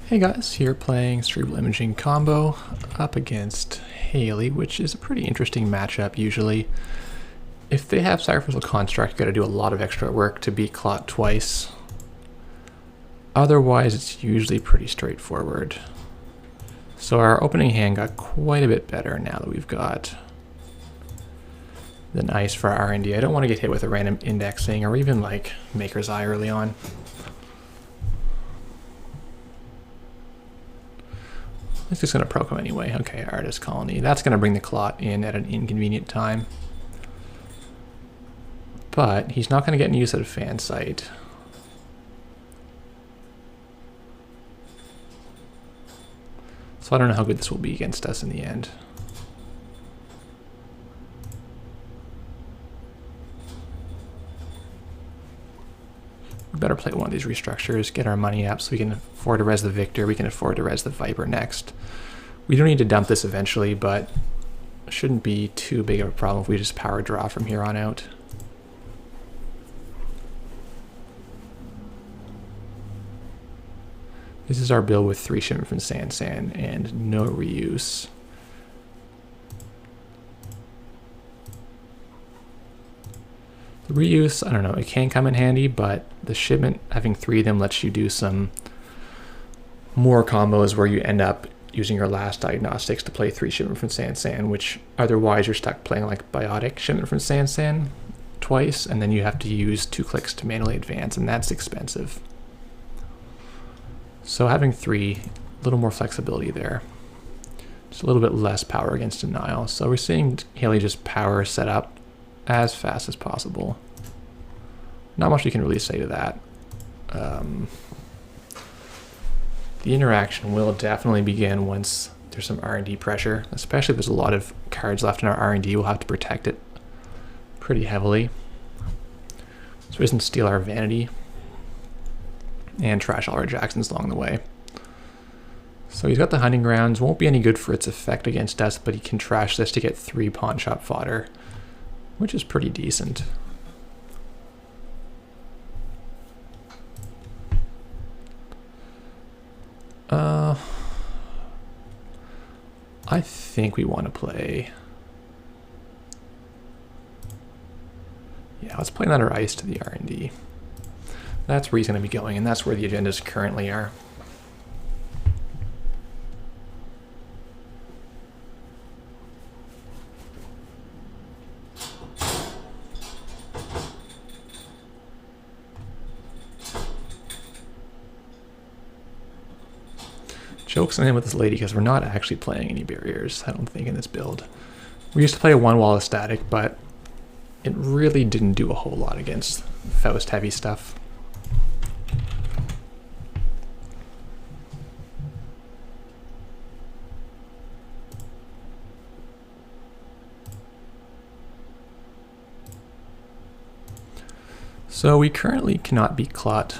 Hey guys, here playing Cerebral Imaging combo up against Hayley, which is a pretty interesting matchup usually. If they have Sacrificial Construct, you gotta do a lot of extra work to beat Clot twice. Otherwise, it's usually pretty straightforward. So our opening hand got quite a bit better now that we've got the nice for R&D. I don't want to get hit with a random indexing or even like Maker's Eye early on. It's just going to proc him anyway. Okay, Artist Colony. That's going to bring the Clot in at an inconvenient time. But he's not going to get any use out of Fan Sight. So I don't know how good this will be against us in the end. We better play one of these restructures, get our money up so we can afford to res the Victor, we can afford to res the Viper next. We don't need to dump this eventually, but it shouldn't be too big of a problem if we just power draw from here on out. This is our build with 3 Shipment from San and no reuse. The reuse, I don't know, it can come in handy, but the shipment, having 3 of them lets you do some more combos where you end up using your last diagnostics to play 3 Shipment from San, which otherwise you're stuck playing like Biotic Shipment from San twice, and then you have to use 2 clicks to manually advance, and that's expensive. So having 3, a little more flexibility there. Just a little bit less power against denial. So we're seeing Hayley just power set up as fast as possible. Not much you can really say to that. The interaction will definitely begin once there's some R&D pressure, especially if there's a lot of cards left in our R&D. We'll have to protect it pretty heavily. So we doesn't steal our Vanity and trash all our Jacksons along the way. So he's got the Hunting Grounds, won't be any good for its effect against us, but he can trash this to get 3 Pawnshop fodder, which is pretty decent. I think we want to play... Yeah, let's play another Ice to the R&D. That's where he's going to be going, and that's where the agendas currently are. Joke's on him with this lady because we're not actually playing any barriers, I don't think, in this build. We used to play a 1-wall of static, but it really didn't do a whole lot against Faust heavy stuff. So we currently cannot beat Clot.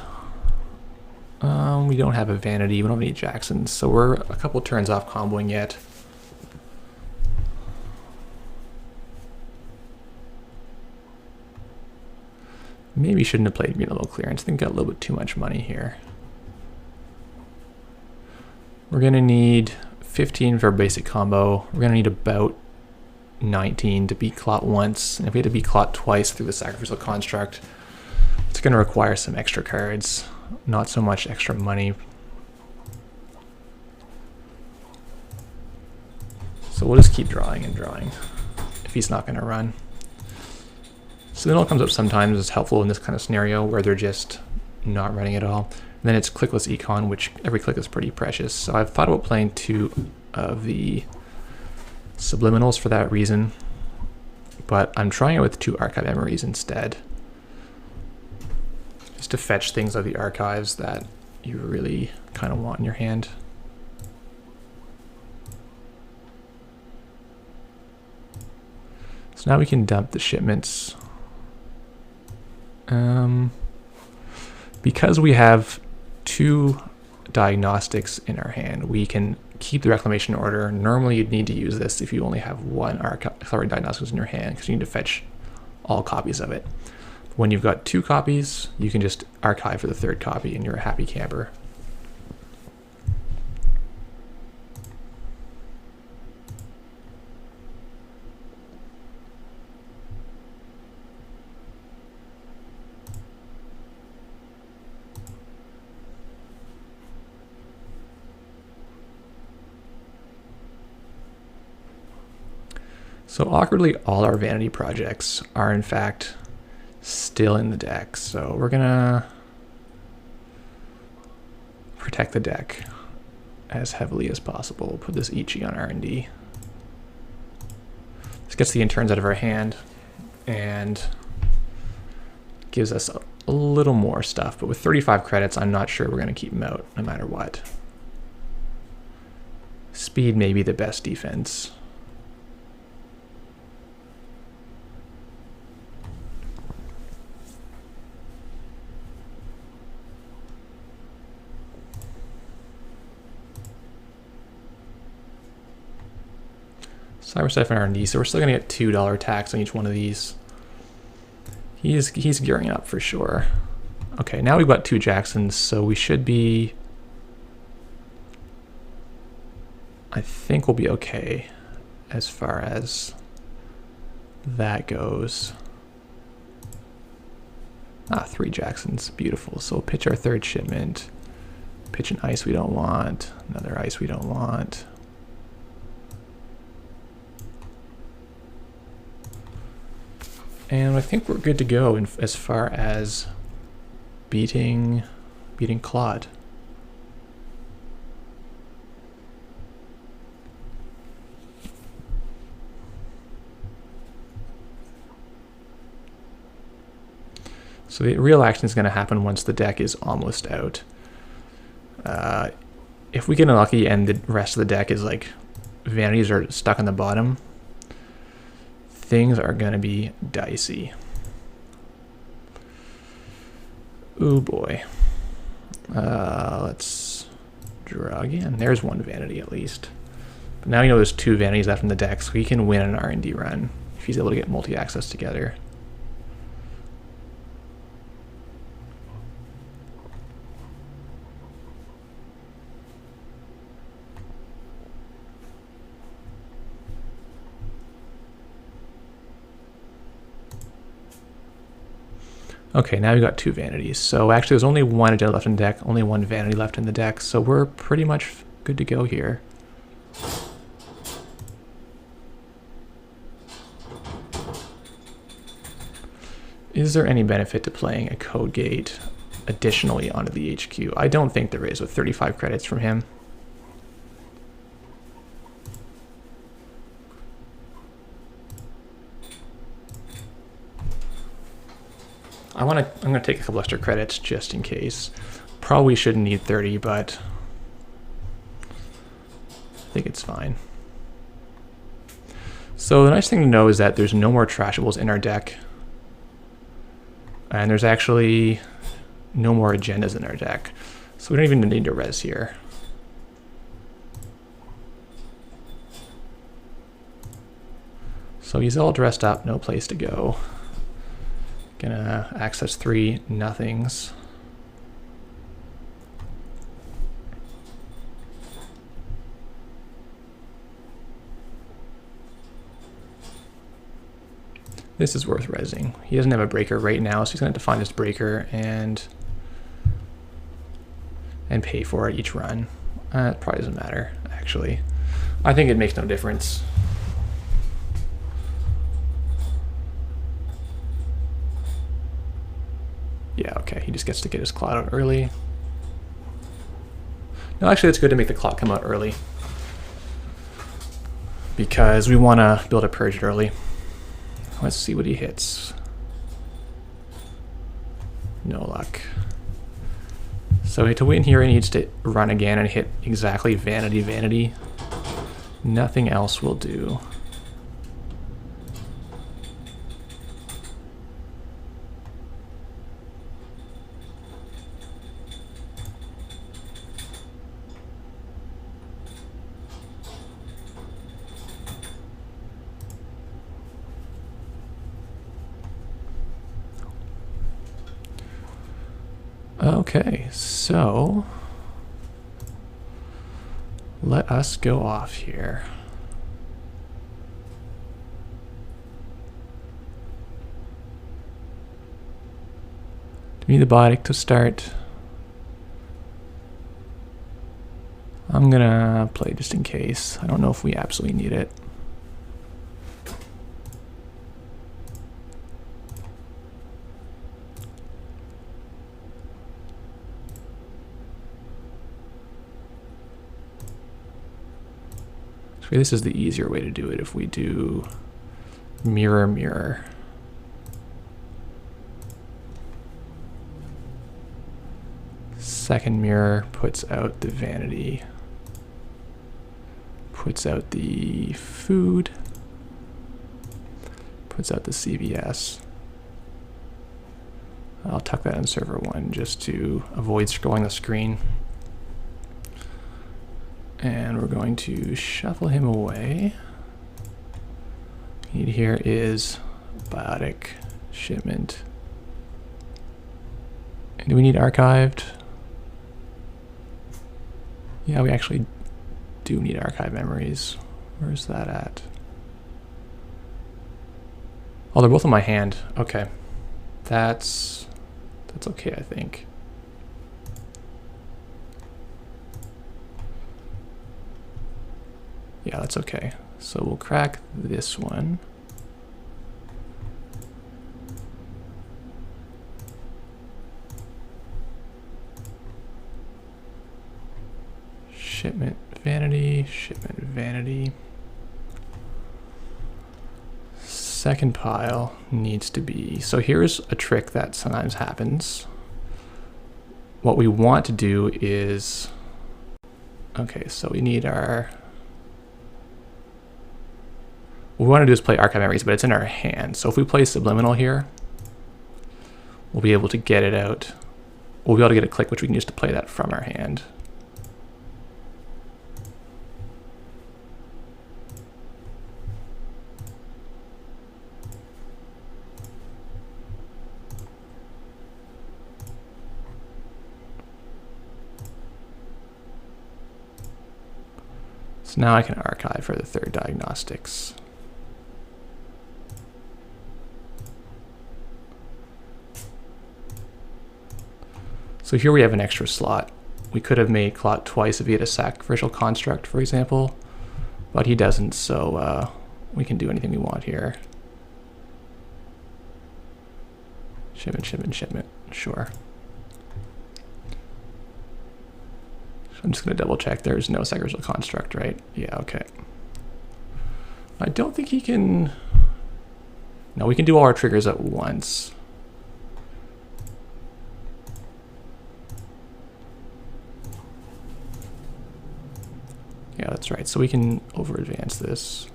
We don't have a Vanity, we don't have any Jacksons, so we're a couple turns off comboing yet. Maybe shouldn't have played Mutable Clearance. I think got a little bit too much money here. We're gonna need 15 for a basic combo. We're gonna need about 19 to beat Clot once, and if we had to beat Clot twice through the Sacrificial Construct, it's gonna require some extra cards. Not so much extra money. So we'll just keep drawing and drawing if he's not going to run. Citadel comes up sometimes as helpful in this kind of scenario where they're just not running at all. And then it's clickless econ, which every click is pretty precious. So I've thought about playing 2 of the subliminals for that reason, but I'm trying it with 2 archive memories instead. Just to fetch things out of the archives that you really kind of want in your hand. So now we can dump the shipments. Because we have 2 diagnostics in our hand, we can keep the reclamation order. Normally you'd need to use this if you only have 1 accelerated diagnostics in your hand, because you need to fetch all copies of it. When you've got 2 copies, you can just archive for the 3rd copy and you're a happy camper. So awkwardly, all our vanity projects are in fact still in the deck. So we're gonna protect the deck as heavily as possible. We'll put this Ichi on R&D. This gets the interns out of our hand and gives us a little more stuff. But with 35 credits, I'm not sure we're gonna keep them out no matter what. Speed may be the best defense. Cyberstuff and R&D, so we're still gonna get $2 tax on each one of these. He's gearing up for sure. Okay, now we've got 2 Jacksons, so we should be, I think we'll be okay as far as that goes. 3 Jacksons, beautiful. So we'll pitch our 3rd shipment, pitch an ice we don't want, another ice we don't want. And I think we're good to go as far as beating Claude. So the real action is going to happen once the deck is almost out. If we get unlucky and the rest of the deck is like vanities are stuck on the bottom, things are going to be dicey. Ooh boy. Let's draw again. There's 1 vanity at least. But now you know there's 2 vanities left in the deck, so he can win an R&D run if he's able to get multi-access together. Okay, now we've got 2 vanities. So actually there's only 1 agenda left in the deck, only 1 vanity left in the deck, so we're pretty much good to go here. Is there any benefit to playing a code gate additionally onto the HQ? I don't think there is with 35 credits from him. I'm gonna take a couple extra credits just in case. Probably shouldn't need 30, but I think it's fine. So the nice thing to know is that there's no more trashables in our deck. And there's actually no more agendas in our deck. So we don't even need to res here. So he's all dressed up, no place to go. Gonna access 3 nothings. This is worth resing. He doesn't have a breaker right now, so he's gonna have to find his breaker and pay for it each run. It probably doesn't matter, actually. I think it makes no difference. Yeah, okay, he just gets to get his clock out early. No, actually it's good to make the clock come out early, because we want to build a purge early. Let's see what he hits. No luck. So to win here, he needs to run again and hit exactly vanity, vanity. Nothing else will do. Okay, so let us go off here. Do we need the biotic to start? I'm gonna play just in case. I don't know if we absolutely need it. So this is the easier way to do it if we do mirror, mirror. Second mirror puts out the vanity, puts out the food, puts out the CVS. I'll tuck that in server 1 just to avoid scrolling the screen. And we're going to shuffle him away. What we need here is biotic shipment. And do we need archived? Yeah, we actually do need archive memories. Where's that at? Oh, they're both in my hand. Okay. That's okay, I think. Yeah, that's okay. So we'll crack this one. Shipment vanity, shipment vanity. Second pile needs to be, so here's a trick that sometimes happens. What we want to do is, okay, so we need our, what we want to do is play archive memories, but it's in our hand. So if we play subliminal here, we'll be able to get it out. We'll be able to get a click, which we can use to play that from our hand. So now I can archive for the third diagnostics. So here we have an extra slot. We could have made clot twice if he had a sacrificial construct, for example, but he doesn't, so we can do anything we want here. Shipment, shipment, shipment, sure. I'm just going to double check there's no sacrificial construct, right? Yeah, okay. I don't think he can... No, we can do all our triggers at once. Yeah, that's right. So we can over advance this.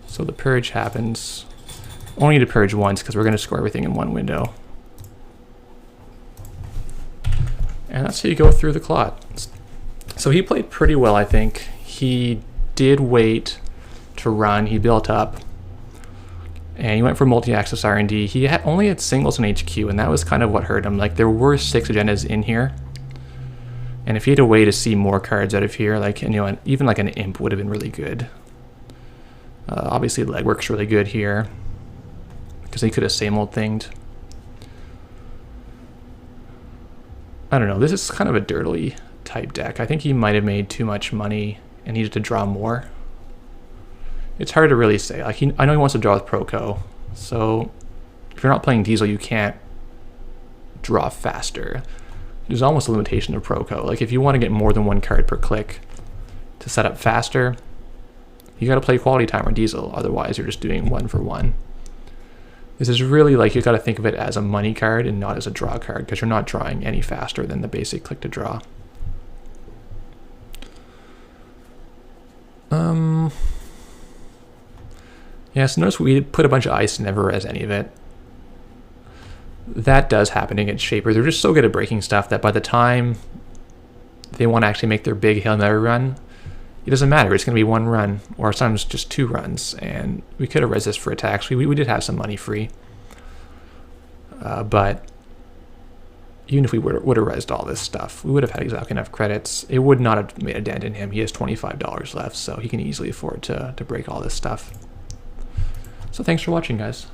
So the purge happens. Only need to purge once because we're going to score everything in one window. And that's how you go through the clot. So he played pretty well, I think. He did wait to run. He built up. And he went for multi-access R&D. He only had singles in HQ, and that was kind of what hurt him. Like, there were 6 agendas in here. And if he had a way to see more cards out of here, like, you know, even like an imp would have been really good. Obviously, legwork's really good here, because he could have same old thinged. I don't know, this is kind of a dirtily type deck. I think he might have made too much money and needed to draw more. It's hard to really say. Like, I know he wants to draw with Proco, so if you're not playing Diesel, you can't draw faster. There's almost a limitation of Proco. Like, if you want to get more than 1 card per click to set up faster, you got to play Quality Time or Diesel. Otherwise, you're just doing 1 for 1. This is really like, you got to think of it as a money card and not as a draw card, because you're not drawing any faster than the basic click to draw. Yeah, so notice we put a bunch of ice and never res any of it. That does happen against Shaper. They're just so good at breaking stuff that by the time they want to actually make their big Hail Mary run, it doesn't matter. It's going to be 1 run, or sometimes just 2 runs. And we could have res this for attacks. We did have some money free. But even if we would have resed all this stuff, we would have had exactly enough credits. It would not have made a dent in him. He has $25 left, so he can easily afford to break all this stuff. So thanks for watching, guys.